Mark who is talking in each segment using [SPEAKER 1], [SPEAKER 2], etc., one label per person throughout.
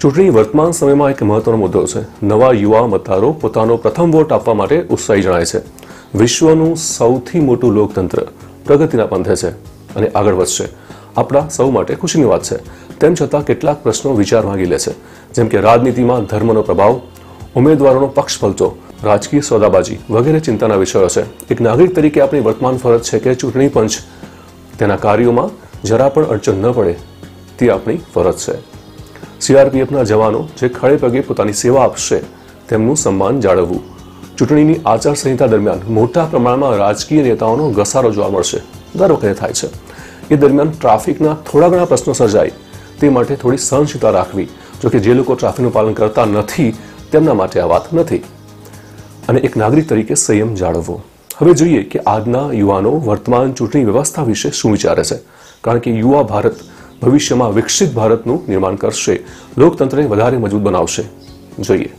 [SPEAKER 1] ચૂંટણી વર્તમાન સમયમાં એક મહત્વનો મુદ્દો છે। નવા યુવા મતદારો પોતાનો પ્રથમ વોટ આપવા માટે ઉત્સાહી જણાય છે। વિશ્વનું સૌથી મોટું લોકતંત્ર પ્રગતિના પંથે છે અને આગળ વધશે। આપણા સૌ માટે ખુશીની વાત છે। તેમ છતાં કેટલાક પ્રશ્નો વિચાર માંગી લે છે, જેમ કે રાજનીતિમાં ધર્મનો પ્રભાવ, ઉમેદવારોનો પક્ષપલટો, રાજકીય સોદાબાજી વગેરે ચિંતાના વિષયો છે। એક નાગરિક તરીકે આપણી વર્તમાન ફરજ છે કે ચૂંટણી પંચ તેના કાર્યોમાં જરા પણ અડચણ ન પડે તે આપણી ફરજ છે। સીઆરપીએફના જવાનો જે ખડે પગે પોતાની સેવા આપશે તેમનું સન્માન જાળવવું। ચૂંટણીની આચારસંહિતા દરમિયાન મોટા પ્રમાણમાં રાજકીય નેતાઓનો ઘસારો જોવા મળશે, દર વખતે થાય છે। એ દરમિયાન ટ્રાફિકના થોડા ઘણા પ્રશ્નો સર્જાય તે માટે થોડી સહનશીલતા રાખવી। જોકે જે લોકો ટ્રાફિકનું પાલન કરતા નથી તેમના માટે આ વાત નથી અને એક નાગરિક તરીકે સંયમ જાળવવો। હવે જોઈએ કે આજના યુવાનો વર્તમાન ચૂંટણી વ્યવસ્થા વિશે શું વિચારે છે, કારણ કે યુવા ભારત ભવિષ્યમાં વિકસિત ભારતનું નિર્માણ કરશે, લોકતંત્રને વધારે મજબૂત બનાવશે। જોઈએ।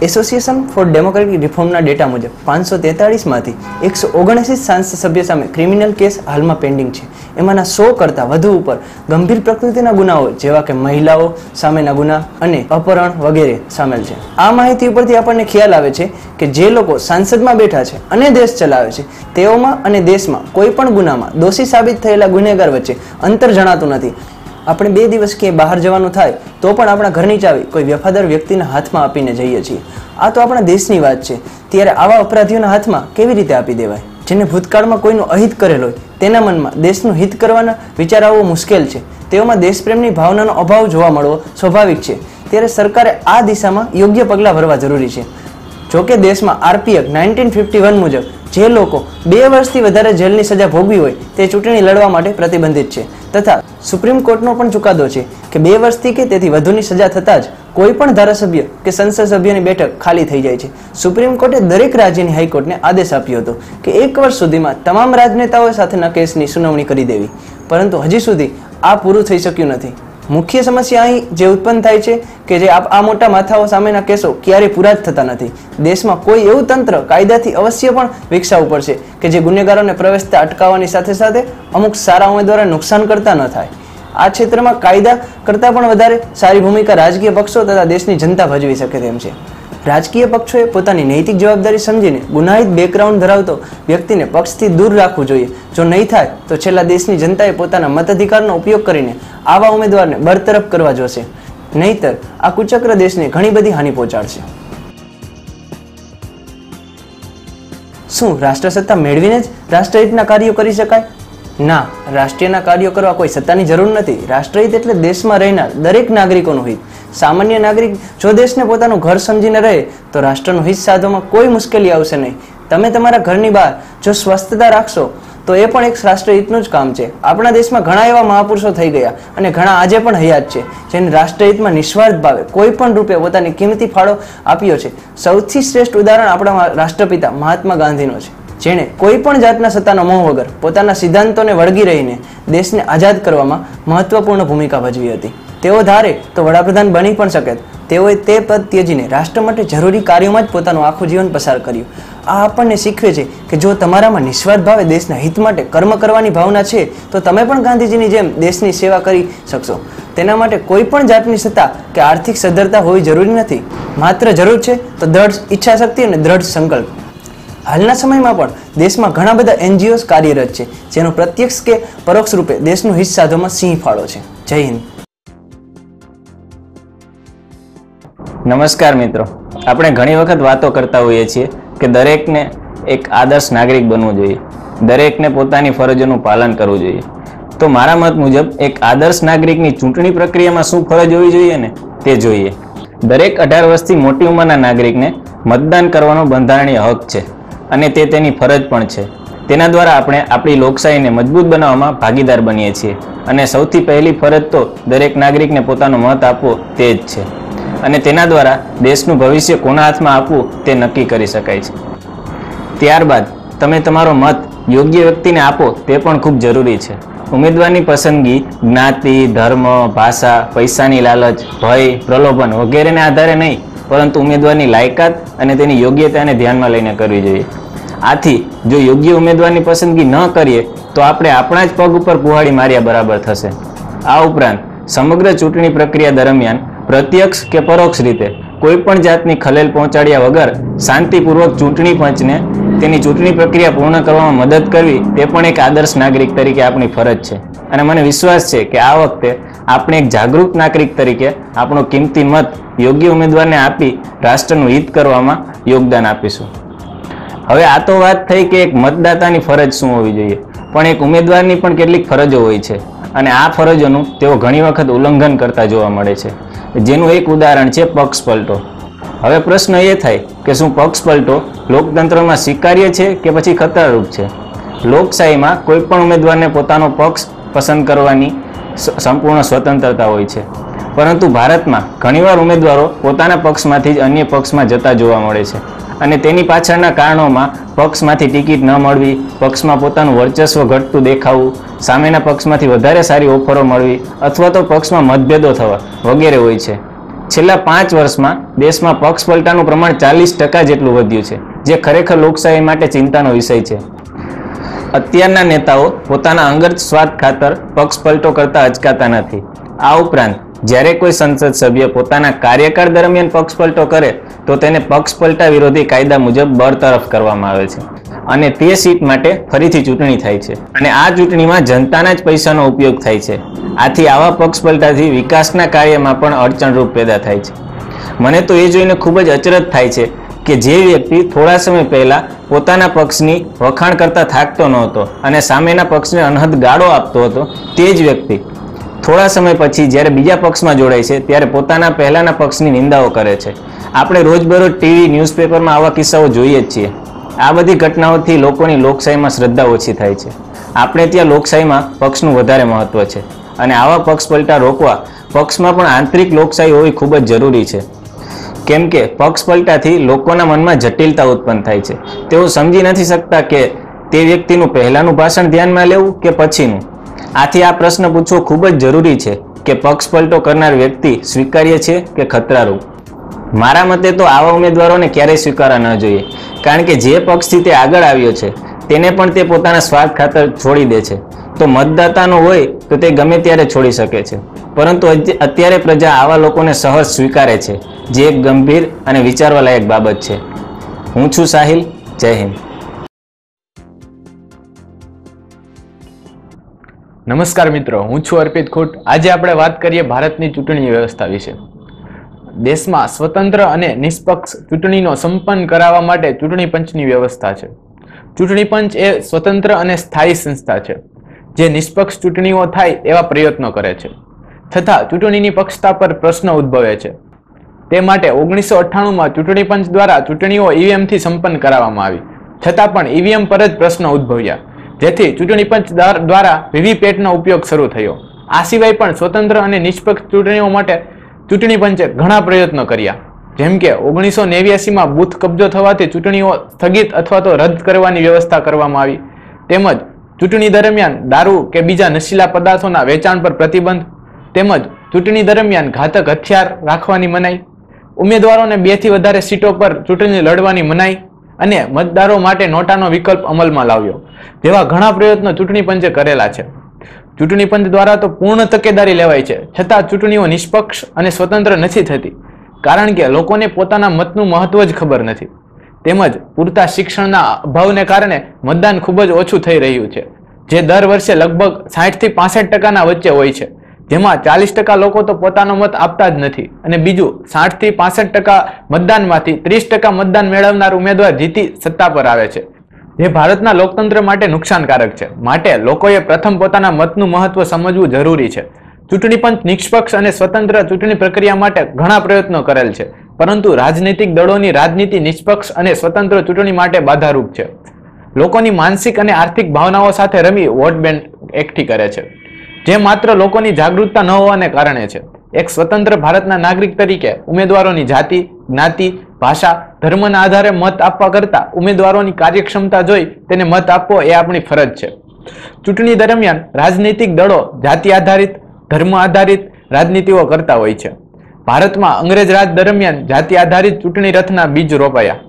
[SPEAKER 2] એસોસિએશન ફોર ડેમોક્રેટિક રિફોર્મના ડેટા મુજબ 543માંથી 179 સાંસદ સભ્ય સામે ક્રિમિનલ કેસ હાલમાં પેન્ડિંગ છે। એમાંના 100 કરતાં વધુ ઉપર ગંભીર પ્રકૃતિના ગુનાઓ જેવા કે મહિલાઓ સામેના ગુના અને અપહરણ વગેરે સામેલ છે। આ માહિતી ઉપરથી આપણને ખ્યાલ આવે છે કે જે લોકો સાંસદમાં બેઠા છે અને દેશ ચલાવે છે તેઓમાં અને દેશમાં કોઈ પણ ગુનામાં દોષી સાબિત થયેલા ગુનેગાર વચ્ચે અંતર જણાતું નથી। આપણે 2 દિવસ ક્યાંય બહાર જવાનું થાય તો પણ આપણા ઘરની ચાવી કોઈ વફાદાર વ્યક્તિના હાથમાં આપીને જઈએ છીએ। આ તો આપણા દેશની વાત છે, ત્યારે આવા અપરાધીઓના હાથમાં કેવી રીતે આપી દેવાય? જેને ભૂતકાળમાં કોઈનું અહિત કરેલ હોય તેના મનમાં દેશનું હિત કરવાના વિચાર આવવો મુશ્કેલ છે। તેઓમાં દેશપ્રેમની ભાવનાનો અભાવ જોવા મળવો સ્વાભાવિક છે। ત્યારે સરકારે આ દિશામાં યોગ્ય પગલાં ભરવા જરૂરી છે। જોકે દેશમાં આરપીએફ 1951 મુજબ જે લોકો 2 વર્ષથી વધારે જેલની સજા ભોગવી હોય તે ચૂંટણી લડવા માટે પ્રતિબંધિત છે તથા સુપ્રીમ કોર્ટનો પણ ચુકાદો છે કે 2 વર્ષથી કે તેથી વધુની સજા થતાં જ કોઈ પણ ધારાસભ્ય કે સંસદ સભ્યની બેઠક ખાલી થઈ જાય છે। સુપ્રીમ કોર્ટે દરેક રાજ્યની હાઈકોર્ટને આદેશ આપ્યો હતો કે 1 વર્ષ સુધીમાં તમામ રાજનેતાઓ સાથેના કેસની સુનાવણી કરી દેવી, પરંતુ હજી સુધી આ પૂરું થઈ શક્યું નથી। મુખ્ય સમસ્યા અહીં જે ઉત્પન્ન થાય છે કે જે આ મોટા માથાઓ સામેના કેસો ક્યારેય પૂરા જ થતા નથી। દેશમાં કોઈ એવું તંત્ર કાયદાથી અવશ્ય પણ વિકસાવવું પડશે કે જે ગુનેગારોને પ્રવેશતા અટકાવવાની સાથે સાથે અમુક સારા ઉમેદવારોને નુકસાન કરતા ન થાય। આ ક્ષેત્રમાં કાયદા કરતાં પણ વધારે સારી ભૂમિકા રાજકીય પક્ષો તથા દેશની જનતા ભજવી શકે તેમ છે। રાજકીય પક્ષોએ પોતાની નૈતિક જવાબદારી સમજીને ગુનાહિત બેકગ્રાઉન્ડ ધરાવતો વ્યક્તિને પક્ષથી દૂર રાખવું જોઈએ। જો નહીં થાય તો છેલ્લા દેશની જનતાએ પોતાના મતાધિકારનો ઉપયોગ કરીને આવા ઉમેદવારને બરતરફ કરવા જોશે, નહીતર આ કુચક્ર દેશને ઘણી બધી હાનિ પહોંચાડશે। શું રાષ્ટ્રસત્તા મેળવીને જ રાષ્ટ્રહિતના કાર્યો કરી શકાય? ના, રાષ્ટ્રીયના કાર્યો કરવા કોઈ સત્તાની જરૂર નથી। રાષ્ટ્રહિત એટલે દેશમાં રહેનાર દરેક નાગરિકોનું હિત। સામાન્ય નાગરિક જો દેશને પોતાનું ઘર સમજીને રહે તો રાષ્ટ્રનું હિત સાધવામાં કોઈ મુશ્કેલી આવશે નહીં। તમે તમારા ઘરની બહાર જો સ્વસ્થતા રાખશો તો એ પણ એક રાષ્ટ્રહિતનું જ કામ છે। આપણા દેશમાં ઘણા એવા મહાપુરુષો થઈ ગયા અને ઘણા આજે પણ હયાત છે જેને રાષ્ટ્રહિતમાં નિસ્વાર્થ ભાવે કોઈ પણ રૂપે પોતાની કિંમતી ફાળો આપ્યો છે। સૌથી શ્રેષ્ઠ ઉદાહરણ આપણા રાષ્ટ્રપિતા મહાત્મા ગાંધીનો છે, જેણે કોઈ પણ જાતના સત્તાનો મોહ વગર પોતાના સિદ્ધાંતોને વળગી રહીને દેશને આઝાદ કરવામાં મહત્વપૂર્ણ ભૂમિકા ભજવી હતી। તેઓ ધારે તો વડાપ્રધાન બની પણ શકે। તેઓએ તે પદ ત્યજીને રાષ્ટ્ર માટે જરૂરી કાર્યોમાં જ પોતાનું આખું જીવન પસાર કર્યું। આ આપણને શીખવે છે કે જો તમારામાં નિસ્વાર્થ ભાવે દેશના હિત માટે કર્મ કરવાની ભાવના છે તો તમે પણ ગાંધીજીની જેમ દેશની સેવા કરી શકશો। તેના માટે કોઈ પણ જાતની સત્તા કે આર્થિક સદ્ધરતા હોવી જરૂરી નથી, માત્ર જરૂર છે તો દ્રઢ ઈચ્છાશક્તિ અને દ્રઢ સંકલ્પ। હાલના સમયમાં પણ દેશમાં ઘણા બધા એનજીઓસ કાર્યરત છે જેનો પ્રત્યક્ષ કે પરોક્ષ રૂપે દેશનું હિત સાધવામાં સિંહ ફાળો છે। જય હિન્દ।
[SPEAKER 3] નમસ્કાર મિત્રો, આપણે ઘણી વખત વાતો કરતા હોઈએ છીએ કે દરેકને એક આદર્શ નાગરિક બનવું જોઈએ, દરેકને પોતાની ફરજોનું પાલન કરવું જોઈએ। તો મારા મત મુજબ એક આદર્શ નાગરિકની ચૂંટણી પ્રક્રિયામાં શું ફરજ હોવી જોઈએ ને તે જોઈએ। દરેક 18 વર્ષથી મોટી ઉંમરના નાગરિકને મતદાન કરવાનો બંધારણીય હક છે અને તે તેની ફરજ પણ છે। તેના દ્વારા આપણે આપણી લોકશાહીને મજબૂત બનાવવામાં ભાગીદાર બનીએ છીએ અને સૌથી પહેલી ફરજ તો દરેક નાગરિકને પોતાનો મત આપવો તે જ છે અને તેના દ્વારા દેશનું ભવિષ્ય કોના હાથમાં આપવું તે નક્કી કરી શકાય છે। ત્યારબાદ તમે તમારો મત યોગ્ય વ્યક્તિને આપો તે પણ ખૂબ જરૂરી છે। ઉમેદવારની પસંદગી જ્ઞાતિ, ધર્મ, ભાષા, પૈસાની લાલચ, ભય, પ્રલોભન વગેરેને આધારે નહીં, પરંતુ ઉમેદવારની લાયકાત અને તેની યોગ્યતાને ધ્યાનમાં લઈને કરવી જોઈએ। આથી જો યોગ્ય ઉમેદવારની પસંદગી ન કરીએ તો આપણે આપણા જ પગ ઉપર કુહાડી માર્યા બરાબર થશે। આ ઉપરાંત સમગ્ર ચૂંટણી પ્રક્રિયા દરમિયાન પ્રત્યક્ષ કે પરોક્ષ રીતે કોઈ પણ જાતની ખલેલ પહોંચાડ્યા વગર શાંતિપૂર્વક ચૂંટણી પંચને તેની ચૂંટણી પ્રક્રિયા પૂર્ણ કરવામાં મદદ કરવી તે પણ એક આદર્શ નાગરિક તરીકે આપણી ફરજ છે. અને મને વિશ્વાસ છે કે આ વખતે આપણે એક જાગૃત નાગરિક તરીકે આપણો કિંમતી મત યોગ્ય ઉમેદવારને આપી રાષ્ટ્રનું હિત કરવામાં યોગદાન આપીશું. હવે આ તો વાત થઈ કે એક મતદાતાની ફરજ શું હોવી જોઈએ, પણ એક ઉમેદવારની પણ કેટલીક ફરજો હોય છે અને આ ફરજોનું તેઓ ઘણી વખત ઉલ્લંઘન કરતા જોવા મળે છે, જેનું એક ઉદાહરણ છે પક્ષપલટો. હવે પ્રશ્ન એ થાય કે શું પક્ષપલટો લોકતંત્રમાં સ્વીકાર્ય છે કે પછી ખતરારૂપ છે? લોકશાહીમાં કોઈ પણ ઉમેદવારને પોતાનો પક્ષ પસંદ કરવાની સંપૂર્ણ સ્વતંત્રતા હોય છે, પરંતુ ભારતમાં ઘણીવાર ઉમેદવારો પોતાના પક્ષમાંથી જ અન્ય પક્ષમાં જતા જોવા મળે છે અને તેની પાછળના કારણોમાં પક્ષમાંથી ટિકિટ ન મળવી, પક્ષમાં પોતાનું વર્ચસ્વ ઘટતું દેખાવું, સામેના પક્ષમાંથી વધારે સારી ઓફરો મળવી અથવા તો પક્ષમાં મતભેદો થવા વગેરે હોય છે. છેલ્લા 5 વર્ષમાં દેશમાં પક્ષપલટાનું પ્રમાણ 40% જેટલું વધ્યું છે, જે ખરેખર લોકશાહી માટે ચિંતાનો વિષય છે. અત્યારના નેતાઓ પોતાના અંગત સ્વાર્થ ખાતર પક્ષપલટો કરતા અચકાતા નથી. આ ઉપરાંત જ્યારે કોઈ સંસદ સભ્ય પોતાના કાર્યકાળ દરમિયાન પક્ષપલટો કરે તો તેને પક્ષપલટા વિરોધી કાયદા મુજબ બરતરફ કરવામાં આવે છે અને તે સીટ માટે ફરીથી ચૂંટણી થાય છે અને આ ચૂંટણીમાં જનતાના જ પૈસાનો ઉપયોગ થાય છે. આથી આવા પક્ષપલટાથી વિકાસના કાર્યમાં પણ અડચણરૂપ પેદા થાય છે. મને તો એ જોઈને ખૂબ જ અચરજ થાય છે કે જે વ્યક્તિ થોડા સમય પહેલા પોતાના પક્ષની વખાણ કરતા થાકતો નહોતો અને સામેના પક્ષને અનહદ ગાળો આપતો હતો, તે જ વ્યક્તિ થોડા સમય પછી જ્યારે બીજા પક્ષમાં જોડાય છે ત્યારે પોતાના પહેલાના પક્ષની નિંદાઓ કરે છે. આપણે રોજબરોજ ટીવી, ન્યૂઝપેપરમાં આવા કિસ્સાઓ જોઈએ જ છીએ. આ બધી ઘટનાઓથી લોકોની લોકશાહીમાં શ્રદ્ધા ઓછી થાય છે. આપણે ત્યાં લોકશાહીમાં પક્ષનું વધારે મહત્વ છે અને આવા પક્ષપલટા રોકવા પક્ષમાં પણ આંતરિક લોકશાહી હોવી ખૂબ જ જરૂરી છે. કેમ કે પક્ષપલટાથી લોકોના મનમાં જટિલતા ઉત્પન્ન થાય છે. તેઓ સમજી નથી શકતા કે તે વ્યક્તિનું પહેલાનું ભાષણ ધ્યાનમાં લેવું કે પછીનું. આથી આ પ્રશ્ન પૂછવો ખૂબ જ જરૂરી છે કે પક્ષપલટો કરનાર વ્યક્તિ સ્વીકાર્ય છે કે ખતરારૂપ. મારા મતે તો આવા ઉમેદવારોને ક્યારેય સ્વીકારવા ન જોઈએ, કારણ કે જે પક્ષથી તે આગળ આવ્યો છે તેને પણ તે પોતાના સ્વાર્થ ખાતર છોડી દે છે. તો મતદાતાનો હોય તો તે ગમે ત્યારે છોડી શકે છે, પરંતુ અત્યારે પ્રજા આવા લોકોને સહજ સ્વીકારે છે, જે એક ગંભીર અને વિચારવા લાયક બાબત છે. હું છું સાહિલ. જય હિન્દ.
[SPEAKER 4] નમસ્કાર મિત્રો, હું છું અર્પિત ખૂટ. આજે આપણે વાત કરીએ ભારતની ચૂંટણી વ્યવસ્થા વિશે. દેશમાં સ્વતંત્ર અને નિષ્પક્ષ ચૂંટણીનો સંપન્ન કરાવવા માટે ચૂંટણી પંચની વ્યવસ્થા છે. ચૂંટણી પંચ એ સ્વતંત્ર અને સ્થાયી સંસ્થા છે જે નિષ્પક્ષ ચૂંટણીઓ થાય એવા પ્રયત્નો કરે છે, છતાં ચૂંટણીની પક્ષતા પર પ્રશ્ન ઉદ્ભવે છે. તે માટે 1998માં ચૂંટણી પંચ દ્વારા ચૂંટણીઓ ઈવીએમથી સંપન્ન કરાવવામાં આવી, છતાં પણ ઈવીએમ પર જ પ્રશ્ન ઉદ્ભવ્યા, જેથી ચૂંટણી પંચ દ્વારા વીવીપેટનો ઉપયોગ શરૂ થયો. આ સિવાય પણ સ્વતંત્ર અને નિષ્પક્ષ ચૂંટણીઓ માટે ચૂંટણી પંચે ઘણા પ્રયત્નો કર્યા, જેમ કે 1989માં બૂથ કબજો થવાથી ચૂંટણીઓ સ્થગિત અથવા તો રદ કરવાની વ્યવસ્થા કરવામાં આવી, તેમજ ચૂંટણી દરમિયાન દારૂ કે બીજા નશીલા પદાર્થોના વેચાણ પર પ્રતિબંધ, તેમજ ચૂંટણી દરમિયાન ઘાતક હથિયાર રાખવાની મનાઈ, ઉમેદવારોને 2 થી વધારે સીટો પર ચૂંટણી લડવાની મનાઈ અને મતદારો માટે નોટાનો વિકલ્પ અમલમાં લાવ્યો જેવા ઘણા પ્રયત્નો ચૂંટણી પંચે કરેલા છે. ચૂંટણી પંચ દ્વારા તો પૂર્ણ તકેદારી લેવાય છે, છતાં ચૂંટણીઓ નિષ્પક્ષ અને સ્વતંત્ર નથી થતી, કારણ કે લોકોને પોતાના મતનું મહત્વ જ ખબર નથી. તેમજ પૂરતા શિક્ષણના અભાવને કારણે મતદાન ખૂબ જ ઓછું થઈ રહ્યું છે, જે દર વર્ષે લગભગ 60 થી 65% વચ્ચે હોય છે, જેમાં 40% લોકો તો પોતાનો મત આપતા જ નથી અને બીજું 60 થી 65% મતદાનમાંથી 30% મતદાન મેળવનાર ઉમેદવાર જીતી સત્તા પર આવે છે, જે ભારતના લોકતંત્ર માટે નુકસાનકારક છે. માટે લોકોએ પ્રથમ પોતાના મતનું મહત્વ સમજવું જરૂરી છે. ચૂંટણી પંચ નિષ્પક્ષ અને સ્વતંત્ર ચૂંટણી પ્રક્રિયા માટે ઘણા પ્રયત્નો કરેલ છે, પરંતુ રાજનૈતિક દળોની રાજનીતિ નિષ્પક્ષ અને સ્વતંત્ર ચૂંટણી માટે બાધારૂપ છે. લોકોની માનસિક અને આર્થિક ભાવનાઓ સાથે રમી વોટ બેંક એકઠી કરે છે, જે માત્ર લોકોની જાગૃતતા ન હોવાને કારણે છે. એક સ્વતંત્ર ભારતના નાગરિક તરીકે ઉમેદવારોની જાતિ, જ્ઞાતિ, ભાષા, ધર્મના આધારે મત આપવા કરતા ઉમેદવારોની કાર્યક્ષમતા જોઈ તેને મત આપવો એ આપણી ફરજ છે. ચૂંટણી દરમિયાન રાજનૈતિક દળો જાતિ આધારિત, ધર્મ આધારિત રાજનીતિઓ કરતા હોય છે. ભારતમાં અંગ્રેજ રાજ દરમિયાન જાતિ આધારિત ચૂંટણી રથના બીજ રોપાયા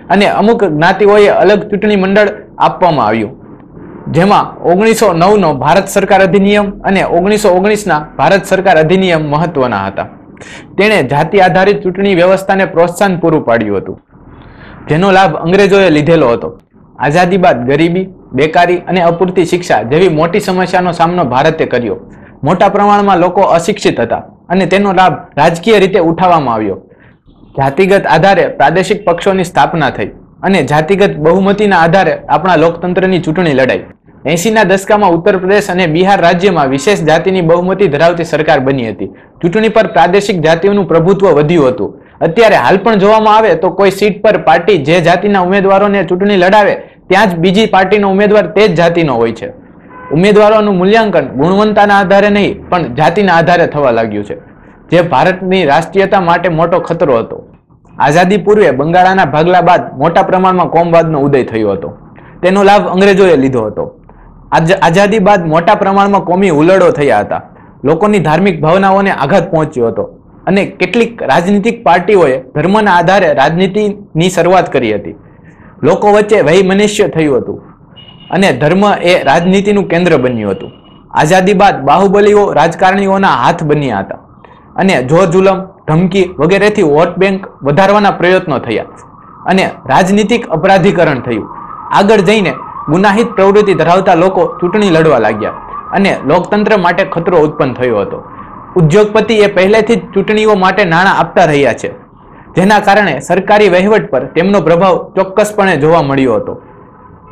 [SPEAKER 4] અને અમુક જ્ઞાતિઓએ અલગ ચૂંટણી મંડળ આપવામાં આવ્યું. જેમાં 1909નો ભારત સરકાર અધિનિયમ અને 1919ના ભારત સરકાર અધિનિયમ મહત્વના હતા. તેણે જાતિ આધારિત ચૂંટણી વ્યવસ્થાને પ્રોત્સાહન પૂરું પાડ્યું હતું, જેનો લાભ અંગ્રેજોએ લીધેલો હતો. આઝાદી બાદ ગરીબી, બેકારી અને અપૂરતી શિક્ષા જેવી મોટી સમસ્યાનો સામનો ભારતે કર્યો. મોટા પ્રમાણમાં લોકો અશિક્ષિત હતા અને તેનો લાભ રાજકીય રીતે ઉઠાવવામાં આવ્યો. જાતિગત આધારે પ્રાદેશિક પક્ષોની સ્થાપના થઈ અને જાતિગત બહુમતીના આધારે આપણા લોકતંત્રની ચૂંટણી લડાઈ. 80ના દશકામાં ઉત્તર પ્રદેશ અને બિહાર રાજ્યમાં વિશેષ જાતિની બહુમતી ધરાવતી સરકાર બની હતી. ચૂંટણી પર પ્રાદેશિક જાતિઓનું પ્રભુત્વ વધ્યું હતું. અત્યારે હાલ પણ જોવામાં આવે તો કોઈ સીટ પર પાર્ટી જે જાતિના ઉમેદવારોને ચૂંટણી લડાવે ત્યાં જ બીજી પાર્ટીનો ઉમેદવાર તે જ જાતિનો હોય છે. ઉમેદવારોનું મૂલ્યાંકન ગુણવત્તાના આધારે નહીં પણ જાતિના આધારે થવા લાગ્યું છે, જે ભારતની રાષ્ટ્રીયતા માટે મોટો ખતરો હતો. આઝાદી પૂર્વે બંગાળના ભાગલા બાદ મોટા પ્રમાણમાં કોમવાદનો ઉદય થયો હતો. તેનો લાભ અંગ્રેજોએ લીધો હતો. આઝાદી બાદ મોટા પ્રમાણમાં કોમી હુલ્લડો થયા હતા. લોકોની ધાર્મિક ભાવનાઓને આઘાત પહોંચ્યો હતો અને કેટલીક રાજનીતિક પાર્ટીઓએ ધર્મના આધારે રાજનીતિની શરૂઆત કરી હતી. લોકો વચ્ચે વૈમનસ્ય થયું હતું અને ધર્મ એ રાજનીતિનું કેન્દ્ર બન્યું હતું. આઝાદી બાદ બાહુબલીઓ રાજકારણીઓના હાથ બન્યા હતા અને જોર જુલમ, ધમકી વગેરેથી વોટ બેંક વધારવાના પ્રયત્નો થયા અને રાજનીતિક અપરાધીકરણ થયું. આગળ જઈને ગુનાહિત પ્રવૃત્તિ ધરાવતા લોકો ચૂંટણી લડવા લાગ્યા અને લોકતંત્ર માટે ખતરો ઉત્પન્ન થયો હતો. ઉદ્યોગપતિ એ પહેલેથી જ ચૂંટણીઓ માટે નાણાં આપતા રહ્યા છે, જેના કારણે સરકારી વહીવટ પર તેમનો પ્રભાવ ચોક્કસપણે જોવા મળ્યો હતો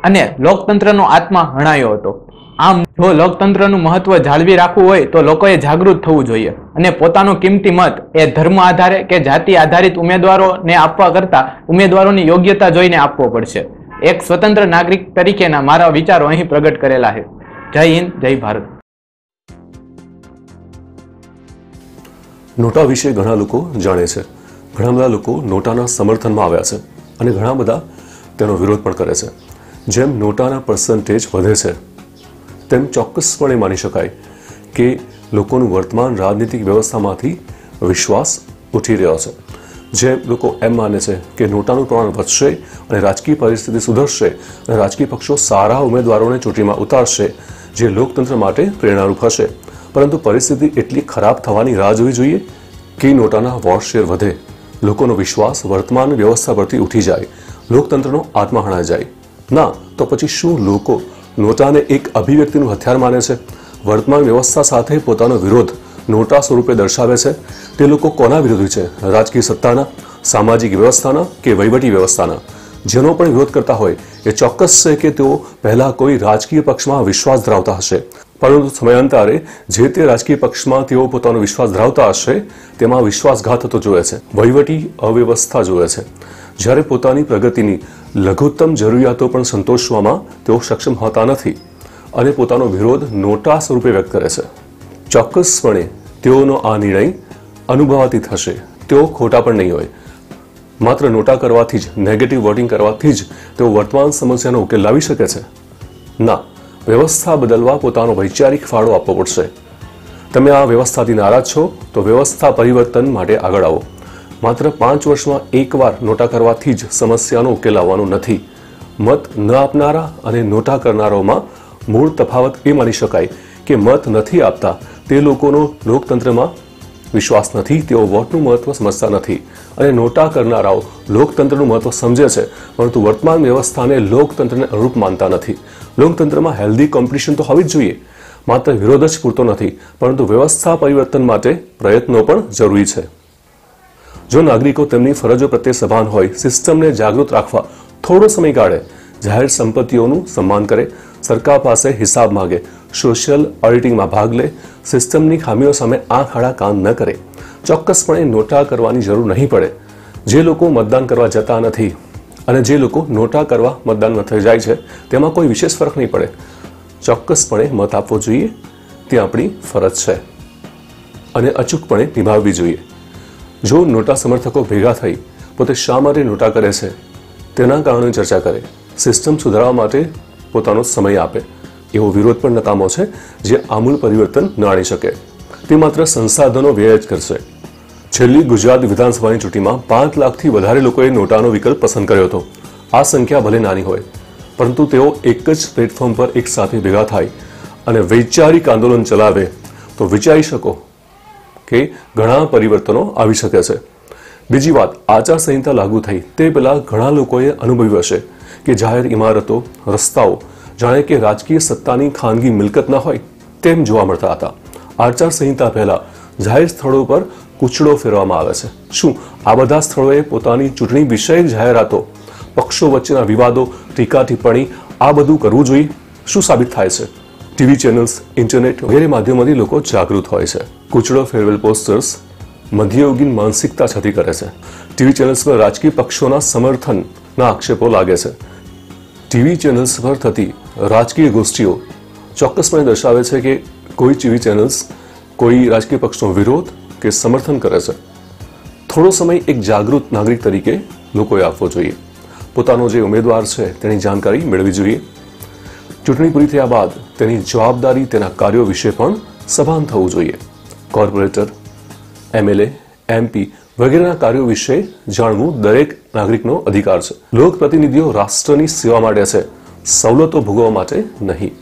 [SPEAKER 4] અને લોકતંત્રનો આત્મા હણાયો હતો. આમ જો લોકતંત્રનું મહત્વ જાળવી રાખવું હોય તો લોકોએ જાગૃત થવું જોઈએ અને પોતાનો કિંમતી મત એ ધર્મ આધારે કે જાતિ આધારિત ઉમેદવારોને આપવા કરતા ઉમેદવારોની યોગ્યતા જોઈને આપવો પડશે. એક સ્વતંત્ર નાગરિક તરીકેના મારા વિચારો અહીં પ્રગટ કરેલા છે. જય હિન્દ, જય ભારત.
[SPEAKER 1] નોટા વિશે ઘણા લોકો જાણે છે. ઘણા બધા લોકો નોટાના સમર્થનમાં આવ્યા છે અને ઘણા બધા તેનો વિરોધ પણ કરે છે. જેમ નોટાના પર્સન્ટેજ વધે છે તેમ ચોક્કસપણે માની શકાય કે લોકોનું વર્તમાન રાજનીતિક વ્યવસ્થામાંથી વિશ્વાસ ઉઠી રહ્યો છે. જે લોકો એમ માને છે કે નોટાનું પ્રમાણ વધશે અને રાજકીય પરિસ્થિતિ સુધરશે અને રાજકીય પક્ષો સારા ઉમેદવારોને ચૂંટણીમાં ઉતારશે, જે લોકતંત્ર માટે પ્રેરણારૂપ હશે. પરંતુ પરિસ્થિતિ એટલી ખરાબ થવાની રાહ જોવી જોઈએ કે નોટાના વોટ શેર વધે, લોકોનો વિશ્વાસ વર્તમાન વ્યવસ્થા પરથી ઉઠી જાય, લોકતંત્રનો આત્મા હણાઈ જાય? ના, તો પછી શું લોકો નોટાને એક અભિવ્યક્તિનું હથિયાર માને છે? વર્તમાન વ્યવસ્થા સાથે પોતાનો વિરોધ નોટા સ્વરૂપે દર્શાવે છે. તે લોકો કોના વિરોધી છે? રાજકીય સત્તાના, સામાજિક વ્યવસ્થાના કે વહીવટી વ્યવસ્થાના? જેનો પણ વિરોધ કરતા હોય એ ચોક્કસ છે કે તેઓ પહેલા કોઈ રાજકીય પક્ષમાં વિશ્વાસ ધરાવતા હશે, પરંતુ સમયાંતરે જે તે રાજકીય પક્ષમાં તેઓ પોતાનો વિશ્વાસ ધરાવતા હશે તેમાં વિશ્વાસઘાત થતો જોવે છે, વહીવટી અવ્યવસ્થા જોવે છે. જ્યારે પોતાની પ્રગતિની લઘુત્તમ જરૂરિયાતો પણ સંતોષવામાં તેઓ સક્ષમ હોતા નથી અને પોતાનો વિરોધ નોટા સ્વરૂપે વ્યક્ત કરે છે. ચોક્કસપણે તેઓનો આ નિર્ણય અનુભવાતી થશે. તેઓ ખોટા પણ નહીં હોય. માત્ર નોટા કરવાથી જ, નેગેટિવ વોટિંગ કરવાથી જ તેઓ વર્તમાન સમસ્યાનો ઉકેલ લાવી શકે છે? ના, વ્યવસ્થા બદલવા પોતાનો વૈચારિક ફાળો આપવો પડશે. તમે આ વ્યવસ્થાથી નારાજ છો તો વ્યવસ્થા પરિવર્તન માટે આગળ આવો. માત્ર 5 વર્ષમાં એકવાર નોટા કરવાથી જ સમસ્યાનો ઉકેલ આવવાનો નથી. મત ન આપનારા અને નોટા કરનારાઓમાં મૂળ તફાવત એ માની શકાય કે મત નથી આપતા તે લોકોનો લોકતંત્રમાં વિશ્વાસ નથી, તેઓ વોટનું મહત્વ સમજતા નથી, અને નોટા કરનારાઓ લોકતંત્રનું મહત્વ સમજે છે પરંતુ વર્તમાન વ્યવસ્થાને લોકતંત્રને અનુરૂપ માનતા નથી. લોકતંત્રમાં હેલ્ધી કોમ્પિટિશન તો હોવી જ જોઈએ. માત્ર વિરોધ જ પૂરતો નથી, પરંતુ વ્યવસ્થા પરિવર્તન માટે પ્રયત્નો પણ જરૂરી છે. જો નાગરિકો તેમની ફરજો પ્રત્યે સભાન હોય, સિસ્ટમને જાગૃત રાખવા થોડો સમય કાઢે, જાહેર સંપત્તિઓનું સન્માન કરે, સરકાર પાસે હિસાબ માગે, સોશિયલ ઓડિટિંગમાં ભાગ લે, સિસ્ટમની ખામીઓ સામે આંખ આડા કાન ન કરે, ચોક્કસપણે નોટા કરવાની જરૂર નહીં પડે. જે લોકો મતદાન કરવા જતા નથી અને જે લોકો નોટા કરવા મતદાન થઈ જાય છે તેમાં કોઈ વિશેષ ફરક નહીં પડે. ચોક્કસપણે મત આપવો જોઈએ, તે આપણી ફરજ છે અને અચૂકપણે નિભાવવી જોઈએ. જો નોટા સમર્થકો ભેગા થઈ પોતે શા માટે નોટા કરે છે તેના કારણે ચર્ચા કરે, સિસ્ટમ સુધારવા માટે પોતાનો સમય આપે, એવો વિરોધ પણ નકામો છે જે આમૂલ પરિવર્તન ન આણી શકે. તે માત્ર સંસાધનો વ્યય જ કરશે. છેલ્લી ગુજરાત વિધાનસભાની ચૂંટણીમાં 5 લાખથી વધારે લોકોએ નોટાનો વિકલ્પ પસંદ કર્યો હતો. આ સંખ્યા ભલે નાની હોય પરંતુ તેઓ એક જ પ્લેટફોર્મ પર એક સાથે ભેગા થાય અને વૈચારિક આંદોલન ચલાવે તો વિચારી શકો કે ઘણા પરિવર્તનો આવી શકે છે. બીજી વાત, આચારસંહિતા લાગુ થઈ તે પહેલા ઘણા લોકોએ અનુભવ્યું હશે કે જાહેર ઇમારતો, રસ્તાઓ જાણે કે રાજકીય સત્તાની ખાનગી મિલકત ના હોય તેમ જોવા મળતા હતા. આચારસંહિતા પહેલા જાહેર સ્થળો પર કૂચડો ફેરવામાં આવે છે. શું આ બધા સ્થળોએ પોતાની ચૂંટણી વિષયક જાહેરાતો, પક્ષો વચ્ચેના વિવાદો, ટીકા ટિપ્પણી આ બધું કરવું જોઈએ? શું સાબિત થાય છે? ટીવી ચેનલ્સ, ઇન્ટરનેટ વગેરે માધ્યમોથી લોકો જાગૃત હોય છે. કૂચડો ફેરવેલ પોસ્ટર્સ મધ્યયુગીન માનસિકતા છતી કરે છે. ટીવી ચેનલ્સ પર રાજકીય પક્ષોના સમર્થનના આક્ષેપો લાગે છે. ટીવી ચેનલ્સ પર થતી રાજકીય ગોષ્ઠીઓ ચોક્કસપણે દર્શાવે છે કે કોઈ ટીવી ચેનલ્સ કોઈ રાજકીય પક્ષનો વિરોધ કે સમર્થન કરે છે. થોડો સમય એક જાગૃત નાગરિક તરીકે લોકોએ આપવો જોઈએ. પોતાનો જે ઉમેદવાર છે તેની જાણકારી મેળવવી જોઈએ. ચૂંટણી પૂરી થયા બાદ તેની જવાબદારી, તેના કાર્યો વિશે પણ સભાન થવું જોઈએ. કોર્પોરેટર, MLA, MP વગેરેના કાર્યો વિશે જાણવું દરેક નાગરિકનો અધિકાર છે. લોકપ્રતિનિધિઓ રાષ્ટ્રની સેવા માટે છે, સવલતો ભોગવવા માટે નહીં.